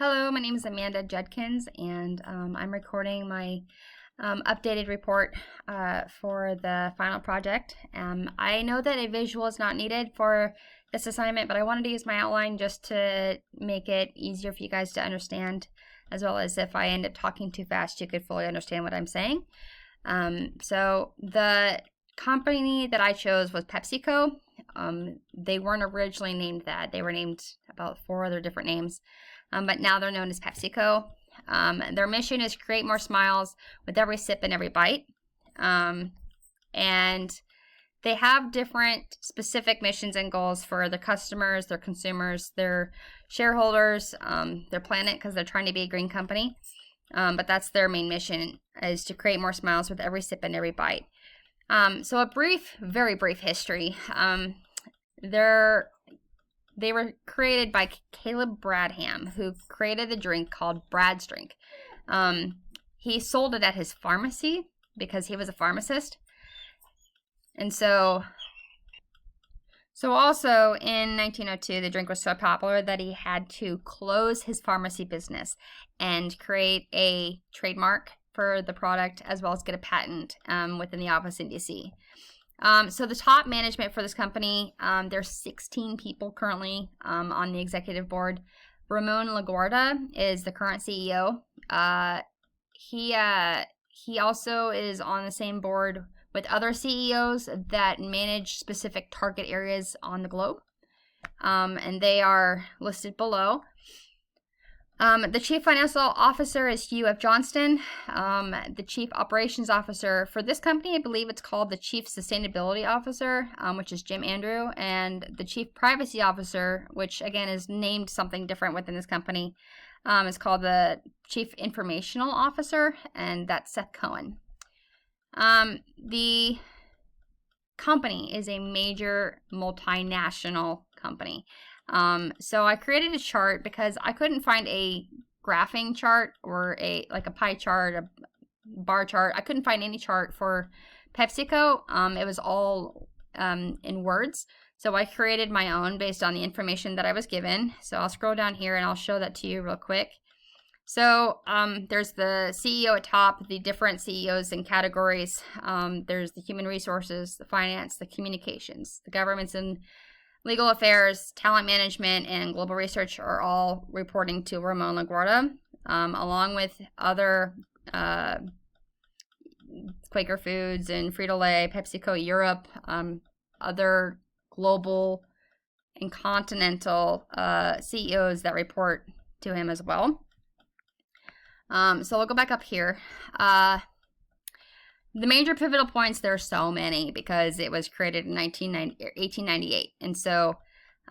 Hello, my name is Amanda Judkins, and I'm recording my updated report for the final project. I know that a visual is not needed for this assignment, but I wanted to use my outline just to make it easier for you guys to understand, as well as if I end up talking too fast, you could fully understand what I'm saying. So the company that I chose was PepsiCo. They weren't originally named that. They were named about 4 other different names. But now they're known as PepsiCo. Their mission is create more smiles with every sip and every bite. And they have different specific missions and goals for their customers, their consumers, their shareholders, their planet, because they're trying to be a green company. But that's their main mission, is to create more smiles with every sip and every bite. So a brief, very brief history. They were created by Caleb Bradham, who created the drink called Brad's Drink. He sold it at his pharmacy because he was a pharmacist. And so also in 1902, the drink was so popular that he had to close his pharmacy business and create a trademark for the product, as well as get a patent within the office in DC. So the top management for this company, there's 16 people currently on the executive board. Ramon LaGuardia is the current CEO. He also is on the same board with other CEOs that manage specific target areas on the globe, and they are listed below. The Chief Financial Officer is Hugh F. Johnston. The Chief Operations Officer for this company, I believe it's called the Chief Sustainability Officer, which is Jim Andrew. And the Chief Privacy Officer, which again is named something different within this company, is called the Chief Informational Officer, and that's Seth Cohen. The company is a major multinational company. So I created a chart because I couldn't find a graphing chart or a pie chart, a bar chart. I couldn't find any chart for PepsiCo. It was all in words. So I created my own based on the information that I was given. So I'll scroll down here and I'll show that to you real quick. So there's the CEO at top, the different CEOs and categories. There's the human resources, the finance, the communications, the governments and legal affairs, talent management, and global research are all reporting to Ramon LaGuardia, along with other Quaker Foods and Frito-Lay, PepsiCo Europe, other global and continental CEOs that report to him as well. So we'll go back up here. The major pivotal points, there are so many because it was created in 1898. And so,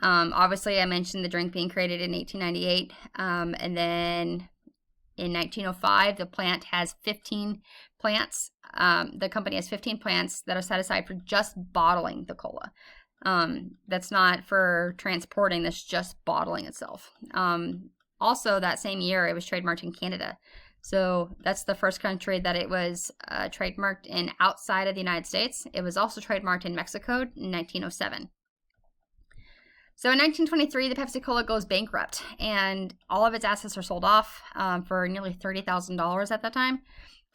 obviously, I mentioned the drink being created in 1898. And then in 1905, the plant has 15 plants. The company has 15 plants that are set aside for just bottling the cola. That's not for transporting, that's just bottling itself. Also, that same year, it was trademarked in Canada. So that's the first country that it was trademarked in outside of the United States. It was also trademarked in Mexico in 1907. So in 1923, the Pepsi-Cola goes bankrupt, and all of its assets are sold off for nearly $30,000 at that time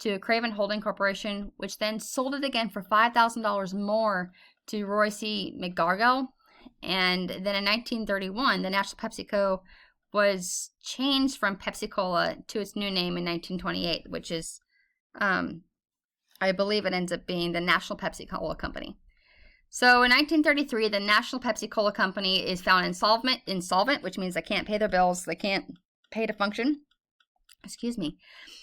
to Craven Holding Corporation, which then sold it again for $5,000 more to Roy C. McGargle. And then in 1931, the National PepsiCo was changed from Pepsi-Cola to its new name in 1928, which is, I believe it ends up being the National Pepsi-Cola Company. So in 1933, the National Pepsi-Cola Company is found insolvent, which means they can't pay their bills, they can't pay to function. Excuse me.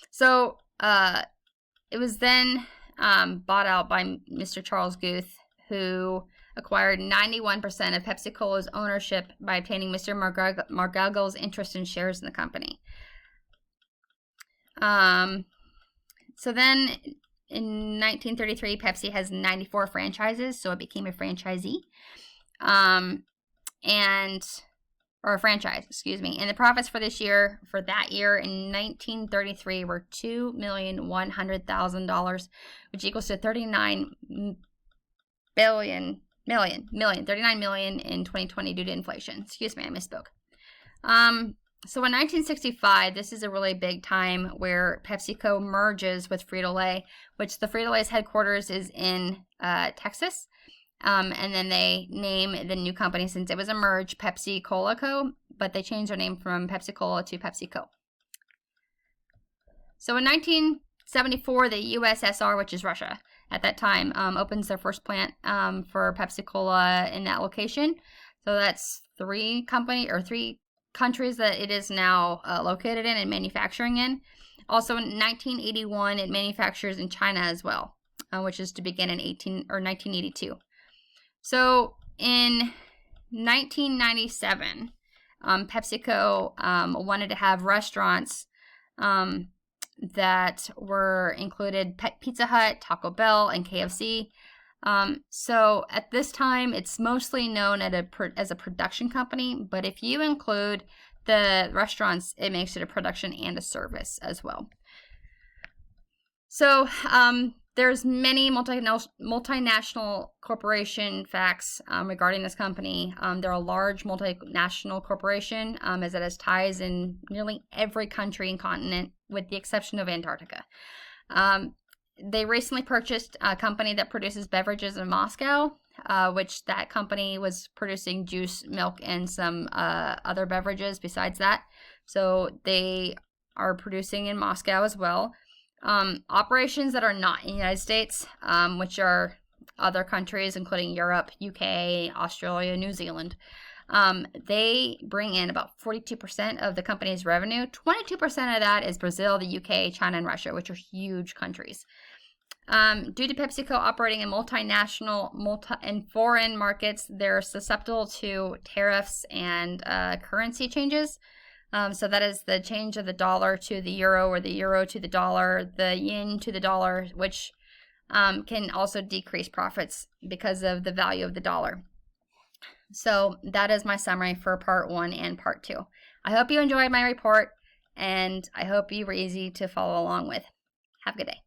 So it was then bought out by Mr. Charles Guth, who acquired 91% of Pepsi-Cola's ownership by obtaining Mr. Margagel's interest in shares in the company. So then in 1933, Pepsi has 94 franchises, so it became a franchisee. Or a franchise, excuse me. And the profits for that year in 1933 were $2,100,000, which equals to 39 million in 2020 due to inflation. Excuse me, I misspoke. So in 1965, this is a really big time where PepsiCo merges with Frito-Lay, which the Frito-Lay's headquarters is in Texas. And then they name the new company, since it was a merge, Pepsi Cola Co., but they changed their name from Pepsi Cola to PepsiCo. So in 1974, the USSR, which is Russia at that time, opens their first plant for Pepsi Cola in that location. So that's three countries that it is now located in and manufacturing in. Also in 1981, it manufactures in China as well, which is to begin in 1982. So in 1997, PepsiCo wanted to have restaurants that were included Pizza Hut, Taco Bell, and KFC. So at this time, it's mostly known as a production company, but if you include the restaurants, it makes it a production and a service as well. So there's many multinational corporation facts regarding this company. They're a large multinational corporation, as it has ties in nearly every country and continent, with the exception of Antarctica. They recently purchased a company that produces beverages in Moscow, which that company was producing juice, milk, and some other beverages besides that. So they are producing in Moscow as well. Operations that are not in the United States, which are other countries, including Europe, UK, Australia, New Zealand, they bring in about 42% of the company's revenue. 22% of that is Brazil, the UK, China, and Russia, which are huge countries. Due to PepsiCo operating in multinational and foreign markets, they're susceptible to tariffs and currency changes. So that is the change of the dollar to the euro, or the euro to the dollar, the yen to the dollar, which can also decrease profits because of the value of the dollar. So that is my summary for part 1 and part 2. I hope you enjoyed my report, and I hope you were easy to follow along with. Have a good day.